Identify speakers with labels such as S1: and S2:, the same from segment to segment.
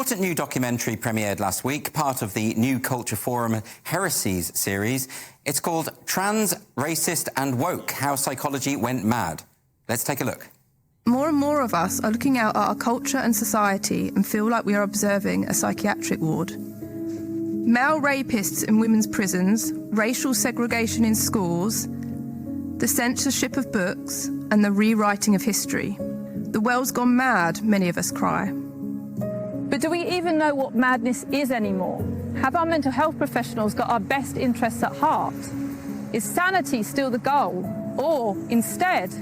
S1: important new documentary premiered last week, part of the New Culture Forum Heresies series. It's called Trans, Racist and Woke, How Psychology Went Mad. Let's take a look.
S2: More and more of us are looking out at our culture and society and feel like we are observing a psychiatric ward. Male rapists in women's prisons, racial segregation in schools, the censorship of books and the rewriting of history. The world's gone mad, many of us cry.
S3: But do we even know what madness is anymore? Have our mental health professionals got our best interests at heart? Is sanity still the goal? Or, instead,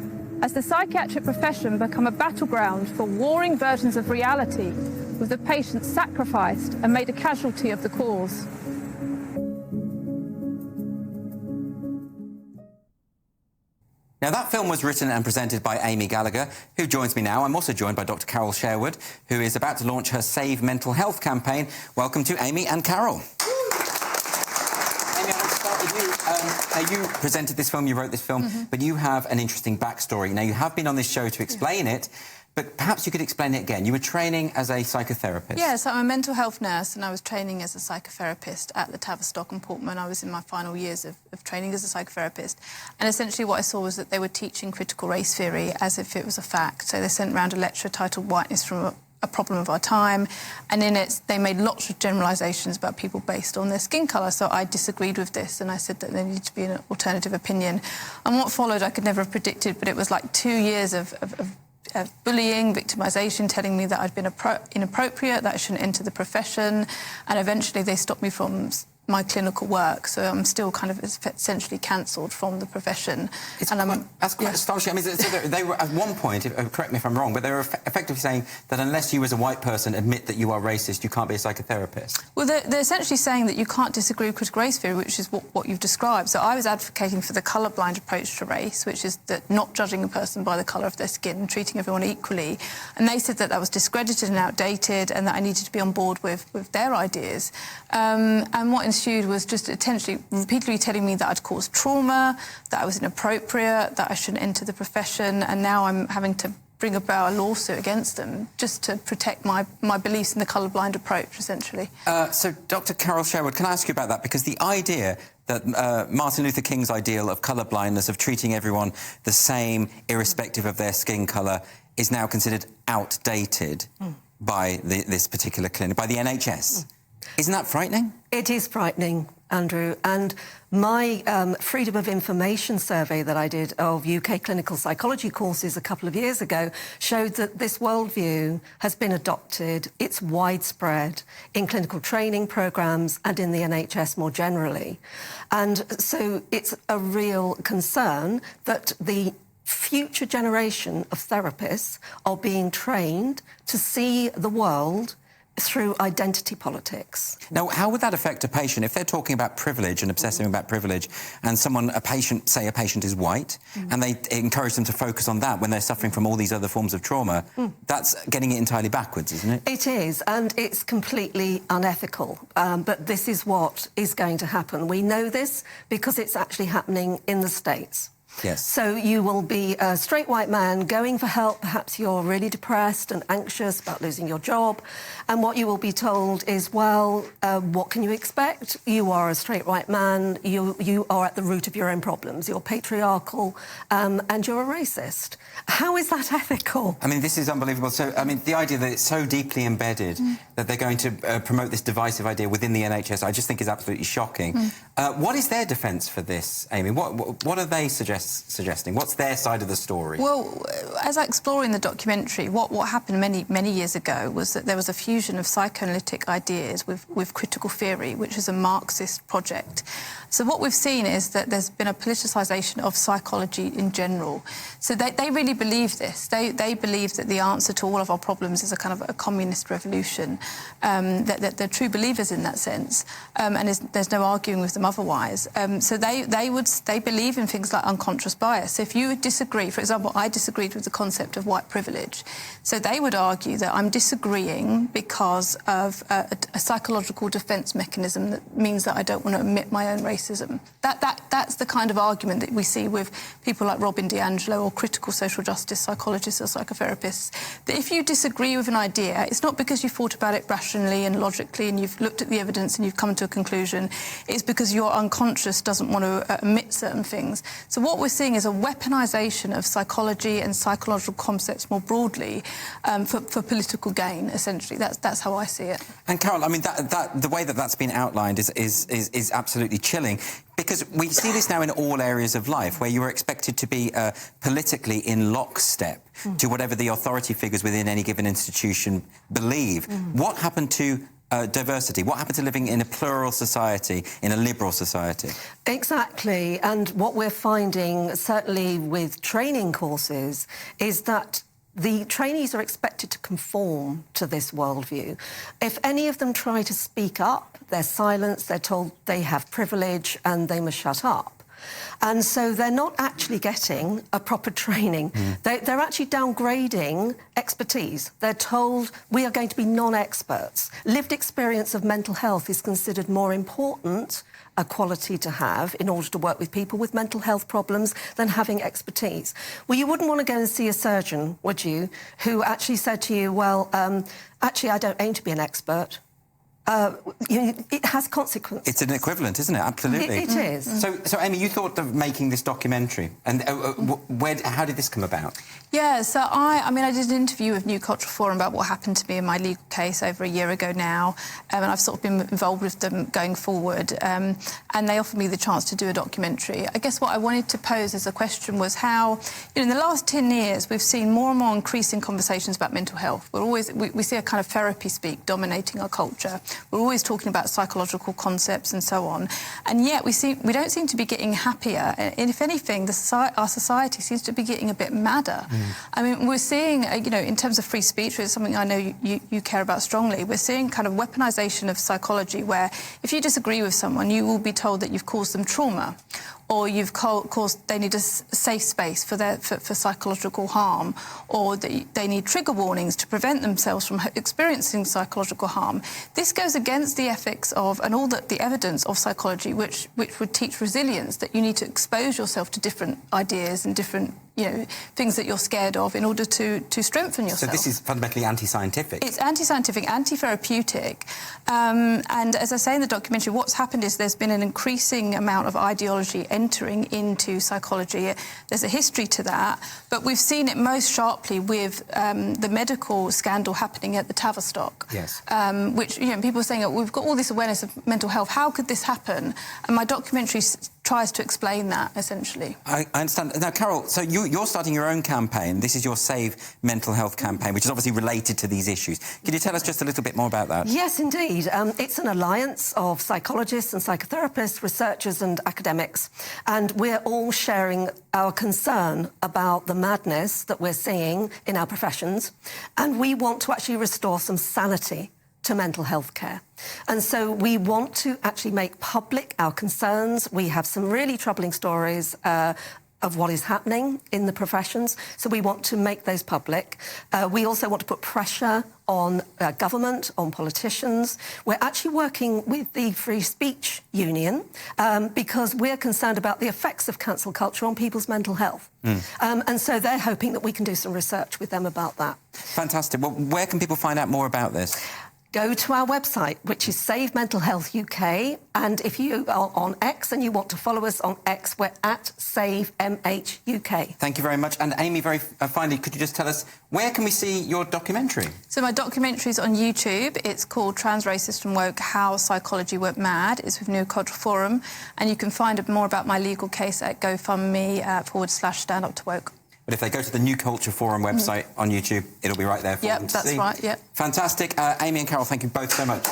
S3: has the psychiatric profession become a battleground for warring versions of reality, with the patient sacrificed and made a casualty of the cause?
S1: Now, that film was written and presented by Amy Gallagher, who joins me now. I'm also joined by Dr. Carole Sherwood, who is about to launch her Save Mental Health campaign. Welcome to Amy and Carole. Amy, I want to start with you. You presented this film, you wrote this film, but you have an interesting backstory. Now, you have been on this show to explain it, but perhaps you could explain it again. You were training as a psychotherapist.
S4: Yes, I'm a mental health nurse and I was training as a psychotherapist at the Tavistock and Portman. I was in my final years of training as a psychotherapist. And essentially what I saw was that they were teaching critical race theory as if it was a fact. So they sent around a lecture titled Whiteness from a Problem of Our Time, and in it they made lots of generalisations about people based on their skin colour. So I disagreed with this and I said that there needed to be an alternative opinion. And what followed I could never have predicted, but it was like 2 years of bullying, victimisation, telling me that I'd been inappropriate, that I shouldn't enter the profession, and eventually they stopped me from my clinical work, so I'm still kind of essentially cancelled from the profession.
S1: That's quite astonishing. I mean, so they were, at one point, correct me if I'm wrong, but they were effectively saying that unless you as a white person admit that you are racist, you can't be a psychotherapist.
S4: Well, they're essentially saying that you can't disagree with critical race theory, which is what you've described. So I was advocating for the colourblind approach to race, which is that not judging a person by the colour of their skin and treating everyone equally. And they said that that was discredited and outdated and that I needed to be on board with their ideas. And what ensued was just essentially repeatedly telling me that I'd caused trauma, that I was inappropriate, that I shouldn't enter the profession, and now I'm having to bring about a lawsuit against them just to protect my beliefs in the colourblind approach, essentially.
S1: So, Dr. Carole Sherwood, can I ask you about that? Because the idea that Martin Luther King's ideal of colourblindness, of treating everyone the same, irrespective of their skin colour, is now considered outdated by this particular clinic, by the NHS. Isn't that frightening?
S5: It is frightening, Andrew. And my Freedom of Information survey that I did of UK clinical psychology courses a couple of years ago showed that this worldview has been adopted. It's widespread in clinical training programmes and in the NHS more generally. And so it's a real concern that the future generation of therapists are being trained to see the world through identity politics.
S1: Now, how would that affect a patient if they're talking about privilege and obsessing about privilege, and a patient is white, and they encourage them to focus on that when they're suffering from all these other forms of trauma? That's getting it entirely backwards, isn't it?
S5: It is, and it's completely unethical. But this is what is going to happen. We know this because it's actually happening in the States.
S1: Yes.
S5: So you will be a straight white man going for help. Perhaps you're really depressed and anxious about losing your job. And what you will be told is, well, what can you expect? You are a straight white man. You are at the root of your own problems. You're patriarchal and you're a racist. How is that ethical?
S1: I mean, this is unbelievable. So, I mean, the idea that it's so deeply embedded that they're going to promote this divisive idea within the NHS, I just think is absolutely shocking. What is their defence for this, Amy? What are they suggesting? What's their side of the story?
S4: Well, as I explore in the documentary, what happened many years ago was that there was a fusion of psychoanalytic ideas with critical theory, which is a Marxist project. So what we've seen is that there's been a politicisation of psychology in general. So they really believe this. They believe that the answer to all of our problems is a kind of a communist revolution, that they're true believers in that sense, and there's no arguing with them otherwise. So they believe in things like unconscious unconscious bias. So if you disagree, for example, I disagreed with the concept of white privilege. So they would argue that I'm disagreeing because of a psychological defence mechanism that means that I don't want to admit my own racism. That's the kind of argument that we see with people like Robin DiAngelo or critical social justice psychologists or psychotherapists, that if you disagree with an idea, it's not because you thought about it rationally and logically and you've looked at the evidence and you've come to a conclusion, it's because your unconscious doesn't want to admit certain things. So what we're seeing is a weaponisation of psychology and psychological concepts more broadly for political gain, essentially. That's how I see it. And
S1: Carole, I mean, the way that that's been outlined is absolutely chilling, because we see this now in all areas of life, where you are expected to be politically in lockstep to whatever the authority figures within any given institution believe. What happened to diversity? What happened to living in a plural society, in a liberal society?
S5: Exactly. And what we're finding, certainly with training courses, is that the trainees are expected to conform to this worldview. If any of them try to speak up, they're silenced, they're told they have privilege and they must shut up. And so they're not actually getting a proper training. They're actually downgrading expertise. They're told we are going to be non-experts. Lived experience of mental health is considered more important a quality to have in order to work with people with mental health problems than having expertise. Well, you wouldn't want to go and see a surgeon, would you, who actually said to you, well, actually, I don't aim to be an expert. It has consequences.
S1: It's an equivalent, isn't it? Absolutely.
S5: It is.
S1: So, Amy, you thought of making this documentary, and how did this come about?
S4: Yeah, so I did an interview with New Cultural Forum about what happened to me in my legal case over a year ago now, and I've sort of been involved with them going forward, and they offered me the chance to do a documentary. I guess what I wanted to pose as a question was how, in the last 10 years, we've seen more and more increasing conversations about mental health. We see a kind of therapy speak dominating our culture. We're always talking about psychological concepts and so on, and yet we don't seem to be getting happier. And if anything, our society seems to be getting a bit madder. I mean, we're seeing, in terms of free speech, which is something I know you care about strongly, we're seeing kind of weaponisation of psychology, where if you disagree with someone, you will be told that you've caused them trauma, or they need a safe space for psychological harm, or they need trigger warnings to prevent themselves from experiencing psychological harm. This goes against the ethics of, and all the evidence of psychology, which would teach resilience, that you need to expose yourself to different ideas and different things that you're scared of in order to strengthen yourself.
S1: So this is fundamentally anti-scientific? It's
S4: anti-scientific, anti-therapeutic. And as I say in the documentary, what's happened is there's been an increasing amount of ideology entering into psychology. There's a history to that, but we've seen it most sharply with the medical scandal happening at the Tavistock.
S1: Yes.
S4: Which, people are saying, oh, we've got all this awareness of mental health, how could this happen? And my documentary tries to explain that, essentially.
S1: I understand. Now, Carole, so you're starting your own campaign. This is your Save Mental Health campaign, which is obviously related to these issues. Can you tell us just a little bit more about that?
S5: Yes, indeed. It's an alliance of psychologists and psychotherapists, researchers and academics, and we're all sharing our concern about the madness that we're seeing in our professions, and we want to actually restore some sanity to mental health care. And so we want to actually make public our concerns. We have some really troubling stories of what is happening in the professions, so we want to make those public. We also want to put pressure on government, on politicians. We're actually working with the Free Speech Union because we're concerned about the effects of cancel culture on people's mental health. And so they're hoping that we can do some research with them about that.
S1: Fantastic. Well, where can people find out more about this?
S5: Go to our website, which is Save Mental Health UK, and if you are on X and you want to follow us on X, we're at SaveMHUK.
S1: Thank you very much. And Amy, very finally, could you just tell us, where can we see your documentary?
S4: So my documentary is on YouTube. It's called Trans, Racist and Woke, How Psychology Went Mad. It's with New Cultural Forum, and you can find more about my legal case at GoFundMe/Stand Up to Woke.
S1: But if they go to the New Culture Forum website on YouTube, it'll be right there for them to see.
S4: Yep, that's right, yep.
S1: Fantastic. Amy and Carole, thank you both so much.